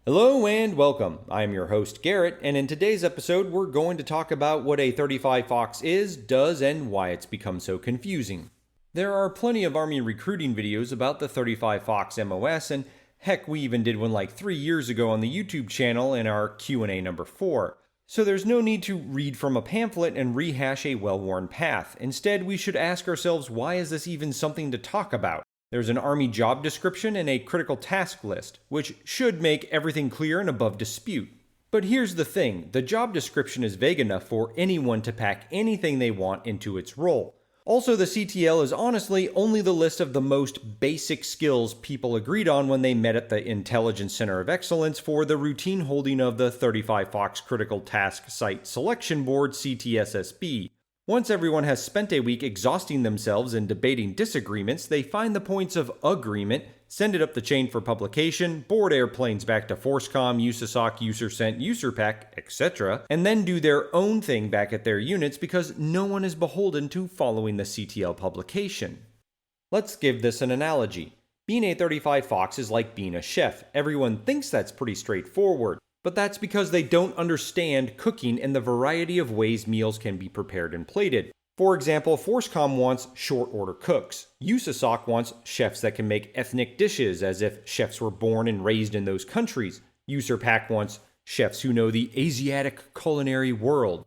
Hello and welcome. I am your host Garrett, and in today's episode, we're going to talk about what a 35 Fox is, does, and why it's become so confusing. There are plenty of Army recruiting videos about the 35 Fox MOS, and heck, we even did one like 3 years ago on the YouTube channel in our Q&A number 4. So there's no need to read from a pamphlet and rehash a well-worn path. Instead, we should ask ourselves, why is this even something to talk about? There's an Army job description and a critical task list, which should make everything clear and above dispute. But here's the thing, the job description is vague enough for anyone to pack anything they want into its role. Also, the CTL is honestly only the list of the most basic skills people agreed on when they met at the Intelligence Center of Excellence for the routine holding of the 35 Fox Critical Task Site Selection Board CTSSB. Once everyone has spent a week exhausting themselves and debating disagreements, they find the points of agreement, send it up the chain for publication, board airplanes back to FORSCOM, USASOC, USERCENT, USERPAC, etc., and then do their own thing back at their units because no one is beholden to following the CTL publication. Let's give this an analogy. Being a 35 Fox is like being a chef. Everyone thinks that's pretty straightforward. But that's because they don't understand cooking and the variety of ways meals can be prepared and plated. For example, FORSCOM wants short order cooks. USASOC wants chefs that can make ethnic dishes as if chefs were born and raised in those countries. USERPAC wants chefs who know the Asiatic culinary world.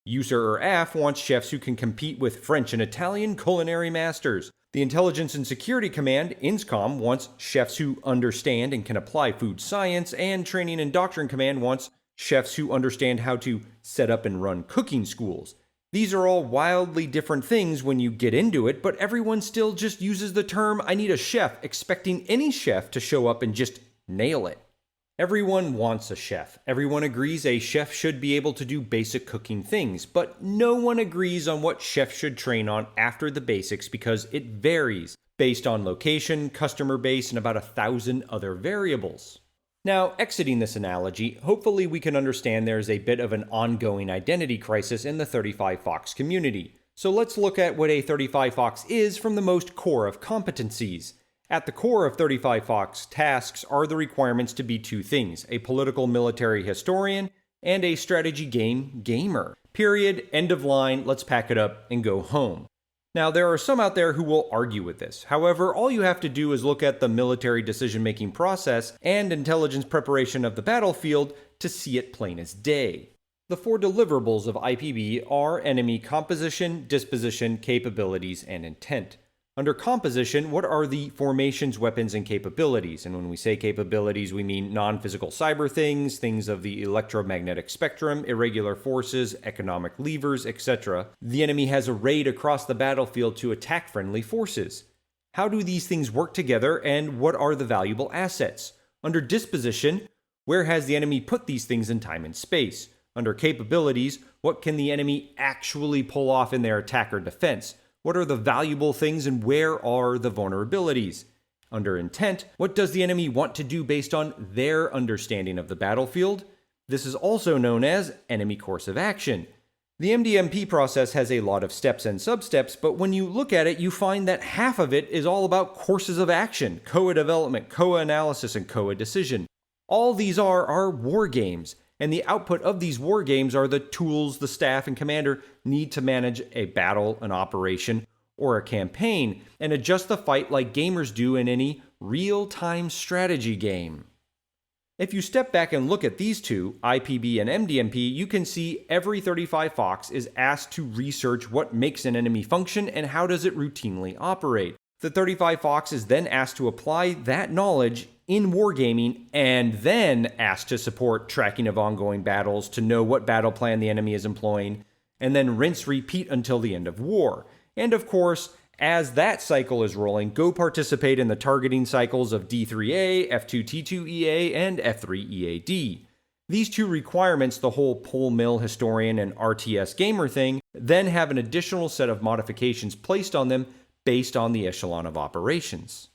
USERAF wants chefs who can compete with French and Italian culinary masters. The Intelligence and Security Command, INSCOM, wants chefs who understand and can apply food science, and Training and Doctrine Command wants chefs who understand how to set up and run cooking schools. These are all wildly different things when you get into it, but everyone still just uses the term, "I need a chef," expecting any chef to show up and just nail it. Everyone wants a chef. Everyone agrees a chef should be able to do basic cooking things, but no one agrees on what chefs should train on after the basics because it varies based on location, customer base, and about 1,000 other variables. Now, exiting this analogy, hopefully we can understand there is a bit of an ongoing identity crisis in the 35 Fox community. So let's look at what a 35 Fox is from the most core of competencies. At the core of 35 Fox tasks are the requirements to be two things, a political military historian and a strategy game gamer. Period, end of line, let's pack it up and go home. Now, there are some out there who will argue with this. However, all you have to do is look at the military decision-making process and intelligence preparation of the battlefield to see it plain as day. The four deliverables of IPB are enemy composition, disposition, capabilities, and intent. Under composition, what are the formations, weapons, and capabilities? And when we say capabilities, we mean non-physical cyber things, things of the electromagnetic spectrum, irregular forces, economic levers, etc. The enemy has arrayed across the battlefield to attack friendly forces. How do these things work together, and what are the valuable assets? Under disposition, where has the enemy put these things in time and space? Under capabilities, what can the enemy actually pull off in their attack or defense? What are the valuable things and where are the vulnerabilities? Under intent, what does the enemy want to do based on their understanding of the battlefield? This is also known as enemy course of action. The MDMP process has a lot of steps and sub-steps, but when you look at it, you find that half of it is all about courses of action, COA development, COA analysis, and COA decision. All these are war games. And the output of these war games are the tools the staff and commander need to manage a battle, an operation, or a campaign, and adjust the fight like gamers do in any real-time strategy game. If you step back and look at these two, IPB and MDMP, you can see every 35 Fox is asked to research what makes an enemy function and how does it routinely operate. The 35 Fox is then asked to apply that knowledge in wargaming and then asked to support tracking of ongoing battles to know what battle plan the enemy is employing, and then rinse repeat until the end of war. And of course, as that cycle is rolling, go participate in the targeting cycles of D3A, F2T2EA, and F3EAD. These two requirements, the whole pull mill historian and RTS gamer thing, then have an additional set of modifications placed on them based on the echelon of operations.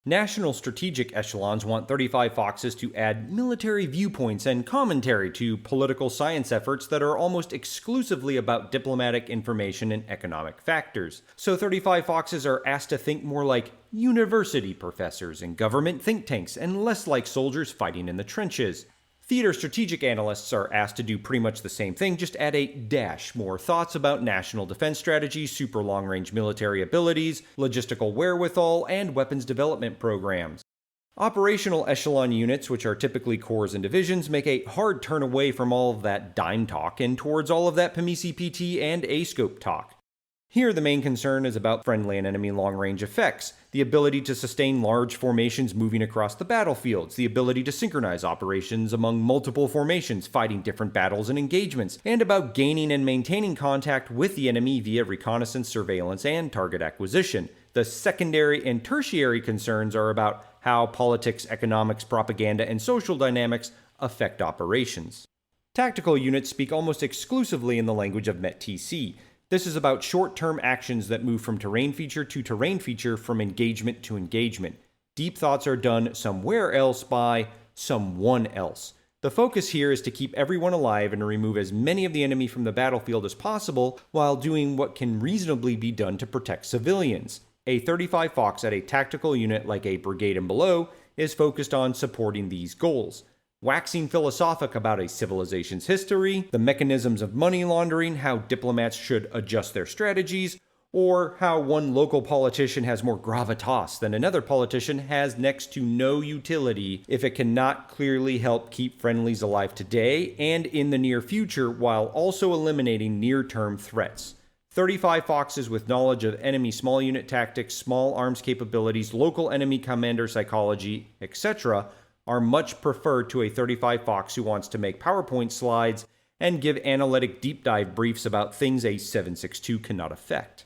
National strategic echelons want 35 Foxes to add military viewpoints and commentary to political science efforts that are almost exclusively about diplomatic information and economic factors. So 35 Foxes are asked to think more like university professors in government think tanks and less like soldiers fighting in the trenches. Theater strategic analysts are asked to do pretty much the same thing, just add a dash more thoughts about national defense strategy, super long-range military abilities, logistical wherewithal, and weapons development programs. Operational echelon units, which are typically corps and divisions, make a hard turn away from all of that dime talk and towards all of that PMISI PT and A-scope talk. Here, the main concern is about friendly and enemy long-range effects, the ability to sustain large formations moving across the battlefields, the ability to synchronize operations among multiple formations fighting different battles and engagements, and about gaining and maintaining contact with the enemy via reconnaissance, surveillance, and target acquisition. The secondary and tertiary concerns are about how politics, economics, propaganda, and social dynamics affect operations. Tactical units speak almost exclusively in the language of MET-TC. This is about short-term actions that move from terrain feature to terrain feature, from engagement to engagement. Deep thoughts are done somewhere else by someone else. The focus here is to keep everyone alive and to remove as many of the enemy from the battlefield as possible while doing what can reasonably be done to protect civilians. A 35 Fox at a tactical unit like a brigade and below is focused on supporting these goals. Waxing philosophic about a civilization's history, the mechanisms of money laundering, how diplomats should adjust their strategies, or how one local politician has more gravitas than another politician has next to no utility if it cannot clearly help keep friendlies alive today and in the near future while also eliminating near-term threats. 35 Foxes with knowledge of enemy small unit tactics, small arms capabilities, local enemy commander psychology, etc., are much preferred to a 35 Fox who wants to make PowerPoint slides and give analytic deep dive briefs about things a 762 cannot affect.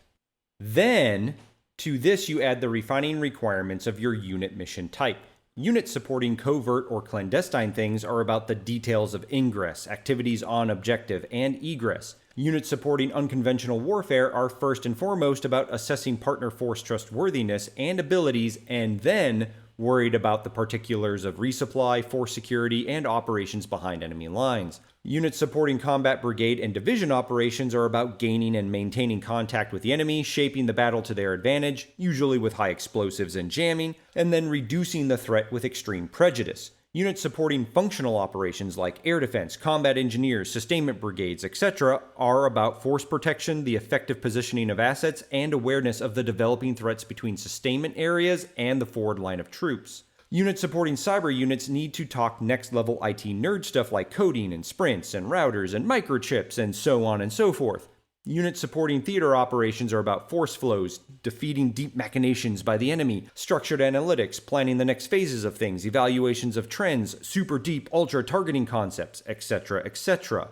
Then, to this you add the refining requirements of your unit mission type. Units supporting covert or clandestine things are about the details of ingress, activities on objective, and egress. Units supporting unconventional warfare are first and foremost about assessing partner force trustworthiness and abilities, and then worried about the particulars of resupply, force security, and operations behind enemy lines. Units supporting combat brigade and division operations are about gaining and maintaining contact with the enemy, shaping the battle to their advantage, usually with high explosives and jamming, and then reducing the threat with extreme prejudice. Units supporting functional operations like air defense, combat engineers, sustainment brigades, etc. are about force protection, the effective positioning of assets, and awareness of the developing threats between sustainment areas and the forward line of troops. Units supporting cyber units need to talk next-level IT nerd stuff like coding and sprints and routers and microchips and so on and so forth. Units supporting theater operations are about force flows, defeating deep machinations by the enemy, structured analytics, planning the next phases of things, evaluations of trends, super deep ultra targeting concepts, etc., etc.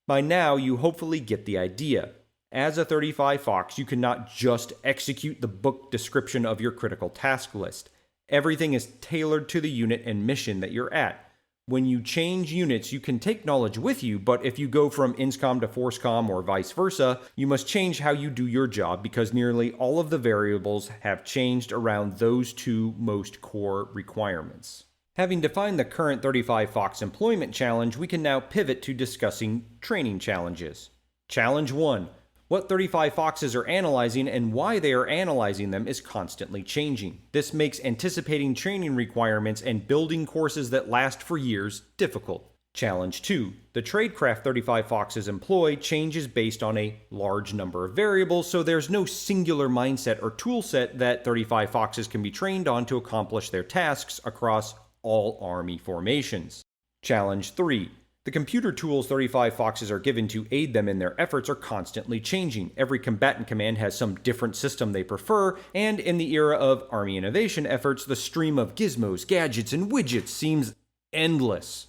By now, you hopefully get the idea. As a 35 Fox, you cannot just execute the book description of your critical task list. Everything is tailored to the unit and mission that you're at. When you change units, you can take knowledge with you, but if you go from INSCOM to FORCECOM or vice versa, you must change how you do your job because nearly all of the variables have changed around those two most core requirements. Having defined the current 35 Fox employment challenge, we can now pivot to discussing training challenges. Challenge 1. What 35 Foxes are analyzing and why they are analyzing them is constantly changing. This makes anticipating training requirements and building courses that last for years difficult. Challenge 2. The tradecraft 35 Foxes employ changes based on a large number of variables, so there's no singular mindset or toolset that 35 Foxes can be trained on to accomplish their tasks across all Army formations. Challenge 3. The computer tools 35 Foxes are given to aid them in their efforts are constantly changing. Every combatant command has some different system they prefer, and in the era of Army innovation efforts, the stream of gizmos, gadgets, and widgets seems endless.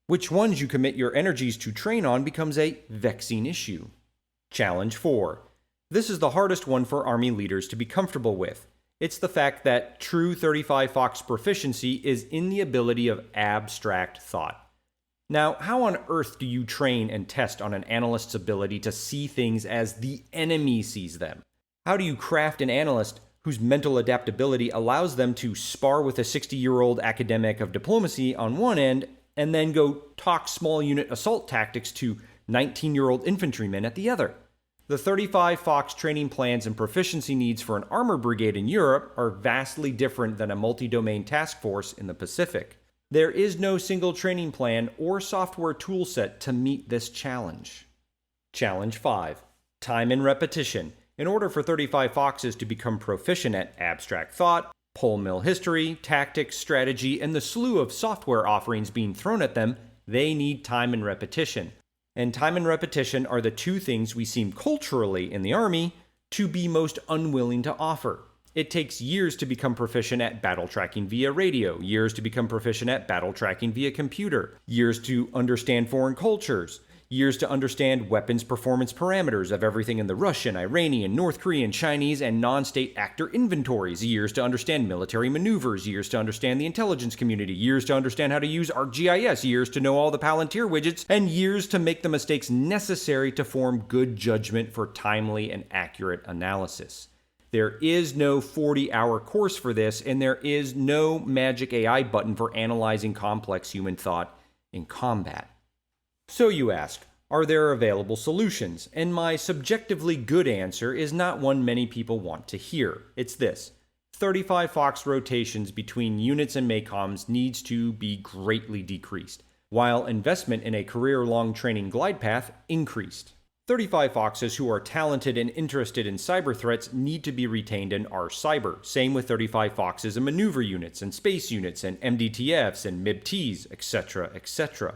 Which ones you commit your energies to train on becomes a vexing issue. Challenge 4. This is the hardest one for Army leaders to be comfortable with. It's the fact that true 35 Fox proficiency is in the ability of abstract thought. Now, how on earth do you train and test on an analyst's ability to see things as the enemy sees them? How do you craft an analyst whose mental adaptability allows them to spar with a 60-year-old academic of diplomacy on one end and then go talk small unit assault tactics to 19-year-old infantrymen at the other. The 35 Fox training plans and proficiency needs for an armor brigade in Europe are vastly different than a multi-domain task force in the Pacific. There is no single training plan or software toolset to meet this challenge. Challenge 5. Time and repetition. In order for 35 Foxes to become proficient at abstract thought, pole mill history, tactics, strategy, and the slew of software offerings being thrown at them, they need time and repetition. And time and repetition are the two things we seem culturally in the Army to be most unwilling to offer. It takes years to become proficient at battle tracking via radio, years to become proficient at battle tracking via computer, years to understand foreign cultures, years to understand weapons performance parameters of everything in the Russian, Iranian, North Korean, Chinese, and non-state actor inventories, years to understand military maneuvers, years to understand the intelligence community, years to understand how to use ArcGIS, years to know all the Palantir widgets, and years to make the mistakes necessary to form good judgment for timely and accurate analysis. There is no 40-hour course for this, and there is no magic AI button for analyzing complex human thought in combat. So you ask, are there available solutions? And my subjectively good answer is not one many people want to hear. It's this: 35 Fox rotations between units and MACOMs needs to be greatly decreased, while investment in a career-long training glide path increased. 35 Foxes who are talented and interested in cyber threats need to be retained in R-Cyber. Same with 35 Foxes in maneuver units and space units and MDTFs and MIBTs, etc., etc.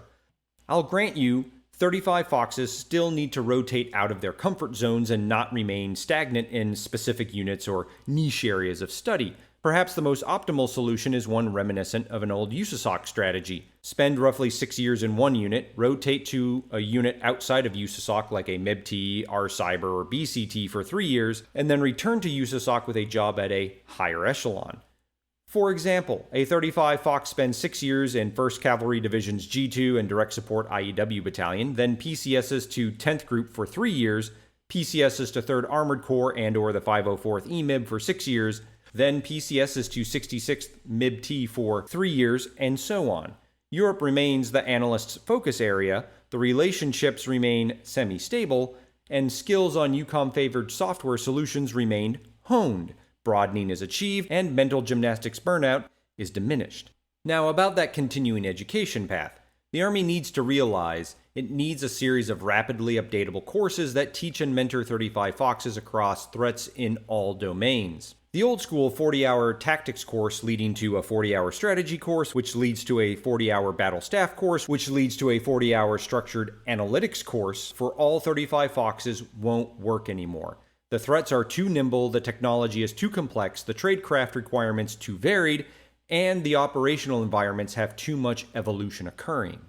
I'll grant you, 35 Foxes still need to rotate out of their comfort zones and not remain stagnant in specific units or niche areas of study. Perhaps the most optimal solution is one reminiscent of an old USASOC strategy. Spend roughly 6 years in one unit, rotate to a unit outside of USASOC like a MIBT, R-Cyber, or BCT for 3 years, and then return to USASOC with a job at a higher echelon. For example, a 35 Fox spends 6 years in 1st Cavalry Division's G2 and Direct Support IEW Battalion, then PCSs to 10th Group for 3 years, PCSs to 3rd Armored Corps and or the 504th EMIB for 6 years, then PCSs to 66th MIBT for 3 years, and so on. Europe remains the analyst's focus area, the relationships remain semi-stable, and skills on EUCOM-favored software solutions remain honed. Broadening is achieved, and mental gymnastics burnout is diminished. Now, about that continuing education path. The Army needs to realize it needs a series of rapidly updatable courses that teach and mentor 35 Foxes across threats in all domains. The old school 40-hour tactics course leading to a 40-hour strategy course, which leads to a 40-hour battle staff course, which leads to a 40-hour structured analytics course for all 35 Foxes won't work anymore. The threats are too nimble, the technology is too complex, the tradecraft requirements too varied, and the operational environments have too much evolution occurring.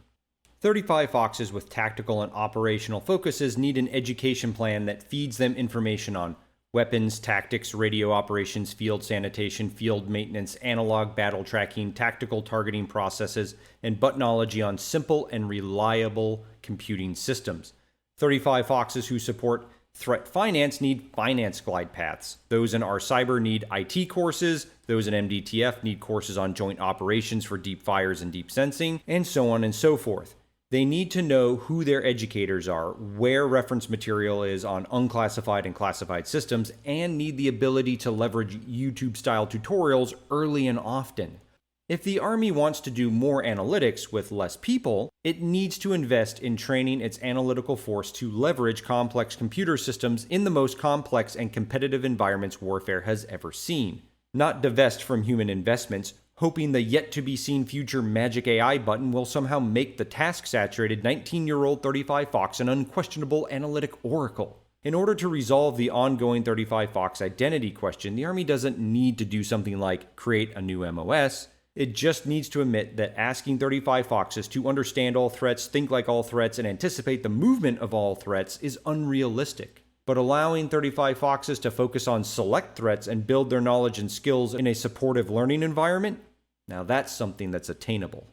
35 Foxes with tactical and operational focuses need an education plan that feeds them information on weapons, tactics, radio operations, field sanitation, field maintenance, analog battle tracking, tactical targeting processes, and buttonology on simple and reliable computing systems. 35 Foxes who support threat finance need finance glide paths. Those in R-Cyber need IT courses, those in MDTF need courses on joint operations for deep fires and deep sensing, and so on and so forth. They need to know who their educators are, where reference material is on unclassified and classified systems, and need the ability to leverage YouTube-style tutorials early and often. If the Army wants to do more analytics with less people, it needs to invest in training its analytical force to leverage complex computer systems in the most complex and competitive environments warfare has ever seen. Not divest from human investments, hoping the yet-to-be-seen future magic AI button will somehow make the task-saturated 19-year-old 35 Fox an unquestionable analytic oracle. In order to resolve the ongoing 35 Fox identity question, the Army doesn't need to do something like create a new MOS. It just needs to admit that asking 35 Foxes to understand all threats, think like all threats, and anticipate the movement of all threats is unrealistic. But allowing 35 Foxes to focus on select threats and build their knowledge and skills in a supportive learning environment, now that's something that's attainable.